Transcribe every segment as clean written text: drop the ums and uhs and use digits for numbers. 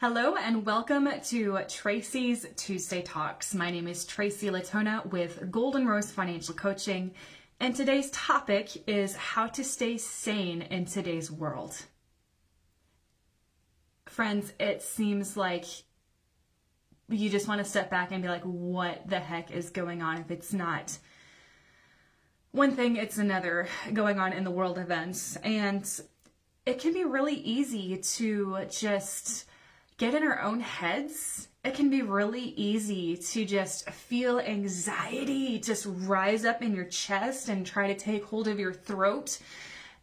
Hello and welcome to Tracy's Tuesday Talks. My name is Tracy Latona with Golden Rose Financial Coaching, and today's topic is how to stay sane in today's world. Friends, it seems like you just want to step back and be like, what the heck is going on? If it's not one thing, it's another going on in the world events. And it can be really easy to just get in our own heads. It can be really easy to just feel anxiety just rise up in your chest and try to take hold of your throat.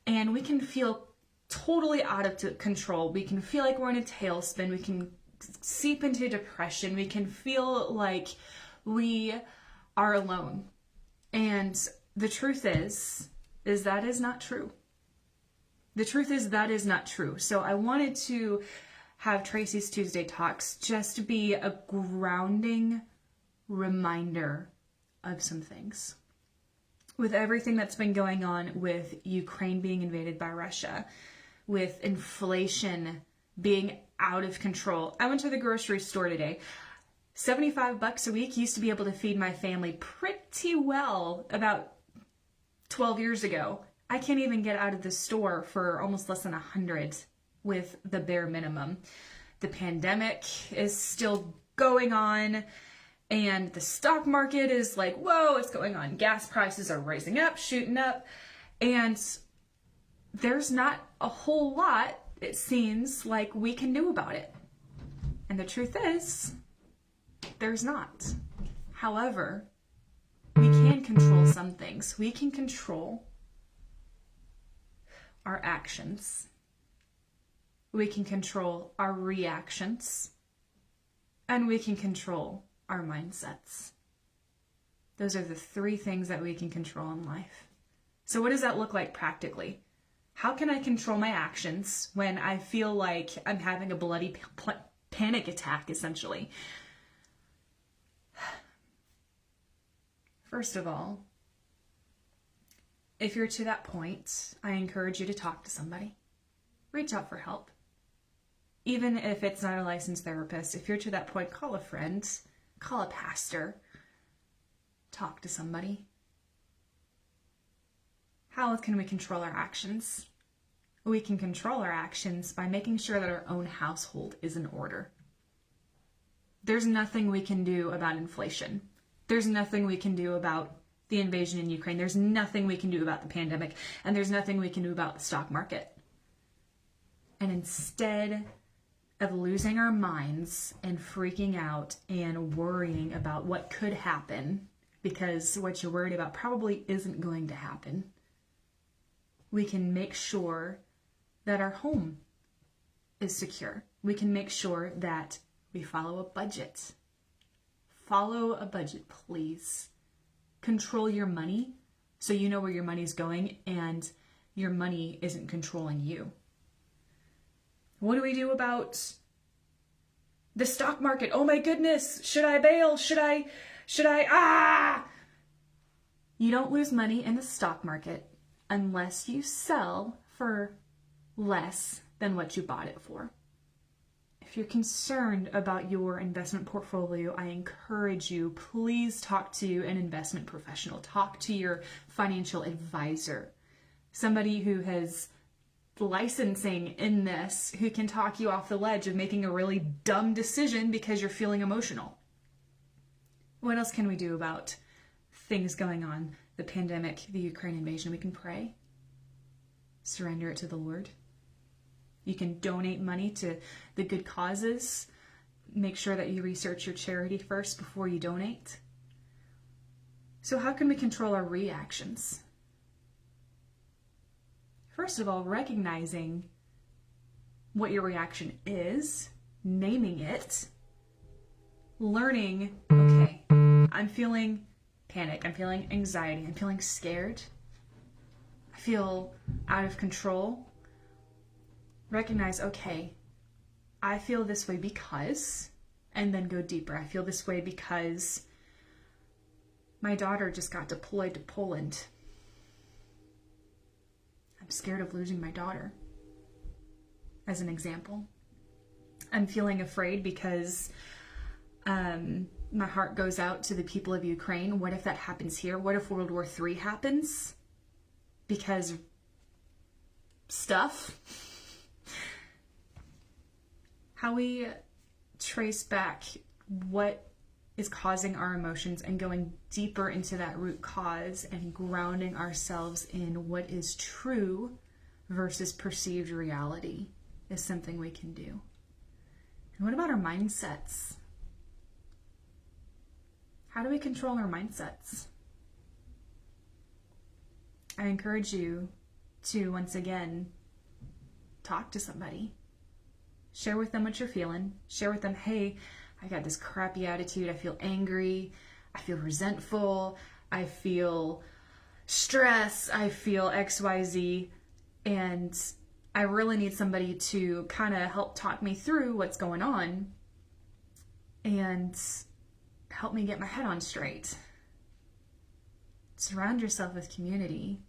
And we can feel totally out of control. We can feel like we're in a tailspin. We can seep into depression. We can feel like we are alone. And the truth is that is not true. The truth is that is not true. So I wanted to have Tracy's Tuesday Talks just be a grounding reminder of some things. With everything that's been going on with Ukraine being invaded by Russia, with inflation being out of control. I went to the grocery store today. $75 a week used to be able to feed my family pretty well about 12 years ago. I can't even get out of the store for almost less than 100 with the bare minimum. The pandemic is still going on, and the stock market is like, whoa, it's going on. Gas prices are rising up, shooting up, and there's not a whole lot, it seems like, we can do about it. And the truth is, there's not. However, we can control some things. We can control our actions. We can control our reactions, and we can control our mindsets. Those are the three things that we can control in life. So what does that look like practically? How can I control my actions when I feel like I'm having a bloody panic attack, essentially? First of all, if you're to that point, I encourage you to talk to somebody. Reach out for help. Even if it's not a licensed therapist, if you're to that point, call a friend, call a pastor, talk to somebody. How can we control our actions? We can control our actions by making sure that our own household is in order. There's nothing we can do about inflation. There's nothing we can do about the invasion in Ukraine. There's nothing we can do about the pandemic. And there's nothing we can do about the stock market. And instead of losing our minds and freaking out and worrying about what could happen, because what you're worried about probably isn't going to happen, we can make sure that our home is secure. We can make sure that we follow a budget. Follow a budget, please. Control your money so you know where your money's going and your money isn't controlling you. What do we do about the stock market? Oh my goodness, should I bail? Should I? You don't lose money in the stock market unless you sell for less than what you bought it for. If you're concerned about your investment portfolio, I encourage you, please talk to an investment professional. Talk to your financial advisor, somebody who has licensing in this, who can talk you off the ledge of making a really dumb decision because you're feeling emotional. What else can we do about things going on? The pandemic, the Ukraine invasion. We can pray. Surrender it to the Lord. You can donate money to the good causes. Make sure that you research your charity first before you donate. So how can we control our reactions? First of all, recognizing what your reaction is, naming it, learning, okay, I'm feeling panic, I'm feeling anxiety, I'm feeling scared, I feel out of control. Recognize, okay, I feel this way because, and then go deeper. I feel this way because my daughter just got deployed to Poland. I'm scared of losing my daughter, as an example. I'm feeling afraid because my heart goes out to the people of Ukraine. What if that happens here? What if World War III happens? Because stuff. How we trace back what is causing our emotions and going deeper into that root cause and grounding ourselves in what is true versus perceived reality is something we can do. And what about our mindsets? How do we control our mindsets? I encourage you to, once again, talk to somebody. Share with them what you're feeling. Share with them, hey, I got this crappy attitude. I feel angry. I feel resentful. I feel stress. I feel XYZ. And I really need somebody to kind of help talk me through what's going on and help me get my head on straight. Surround yourself with community.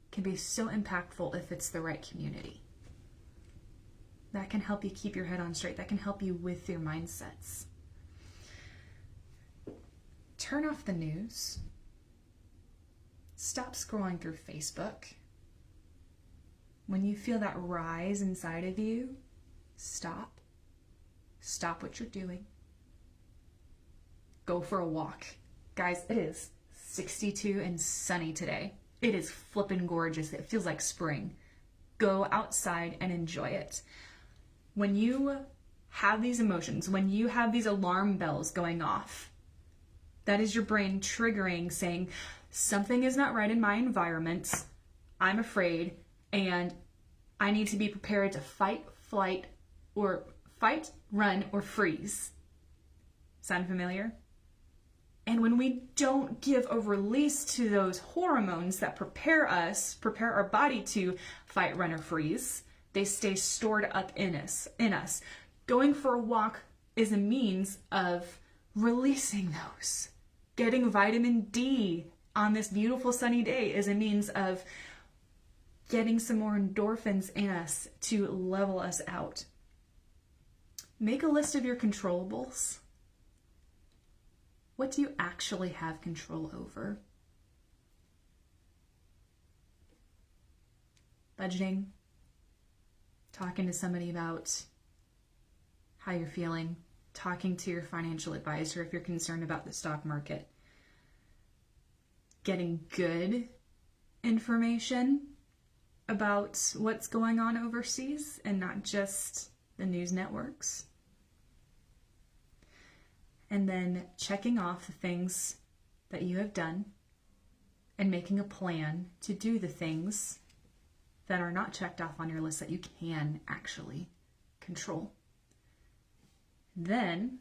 It can be so impactful if it's the right community. That can help you keep your head on straight. That can help you with your mindsets. Turn off the news. Stop scrolling through Facebook. When you feel that rise inside of you, stop. Stop what you're doing. Go for a walk. Guys, it is 62 and sunny today. It is flippin' gorgeous. It feels like spring. Go outside and enjoy it. When you have these emotions, when you have these alarm bells going off, that is your brain triggering, saying, something is not right in my environment. I'm afraid, and I need to be prepared to fight, run, or freeze. Sound familiar? And when we don't give a release to those hormones that prepare our body to fight, run, or freeze, they stay stored up in us. Going for a walk is a means of releasing those. Getting vitamin D on this beautiful sunny day is a means of getting some more endorphins in us to level us out. Make a list of your controllables. What do you actually have control over? Budgeting. Talking to somebody about how you're feeling. Talking to your financial advisor if you're concerned about the stock market. Getting good information about what's going on overseas and not just the news networks. And then checking off the things that you have done and making a plan to do the things that are not checked off on your list that you can actually control. Then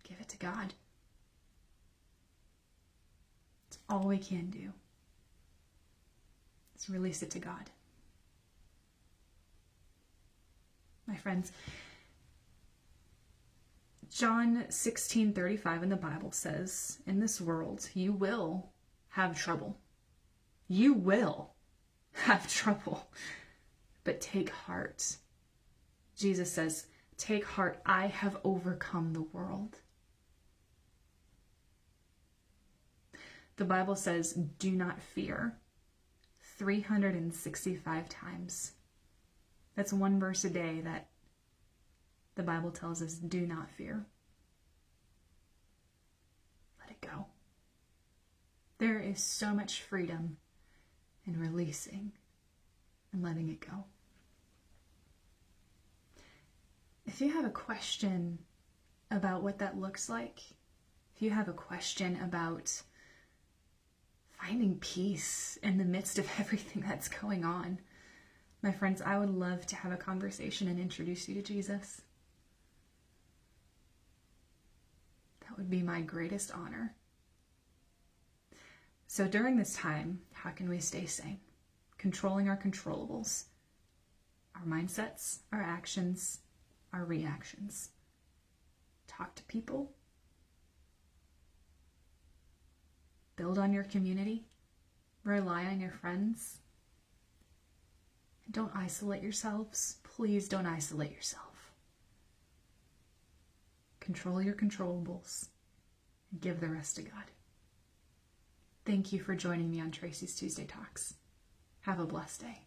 give it to God. It's all we can do. Let's release it to God. My friends, John 16:35 in the Bible says, in this world, you will have trouble. You will have trouble. But take heart. Jesus says, take heart, I have overcome the world. The Bible says, do not fear, 365 times. That's one verse a day that the Bible tells us, do not fear. Let it go. There is so much freedom in releasing and letting it go. If you have a question about what that looks like, if you have a question about finding peace in the midst of everything that's going on, my friends, I would love to have a conversation and introduce you to Jesus. That would be my greatest honor. So during this time, how can we stay sane? Controlling our controllables, our mindsets, our actions, our reactions. Talk to people. Build on your community. Rely on your friends. Don't isolate yourselves. Please don't isolate yourself. Control your controllables. And give the rest to God. Thank you for joining me on Tracy's Tuesday Talks. Have a blessed day.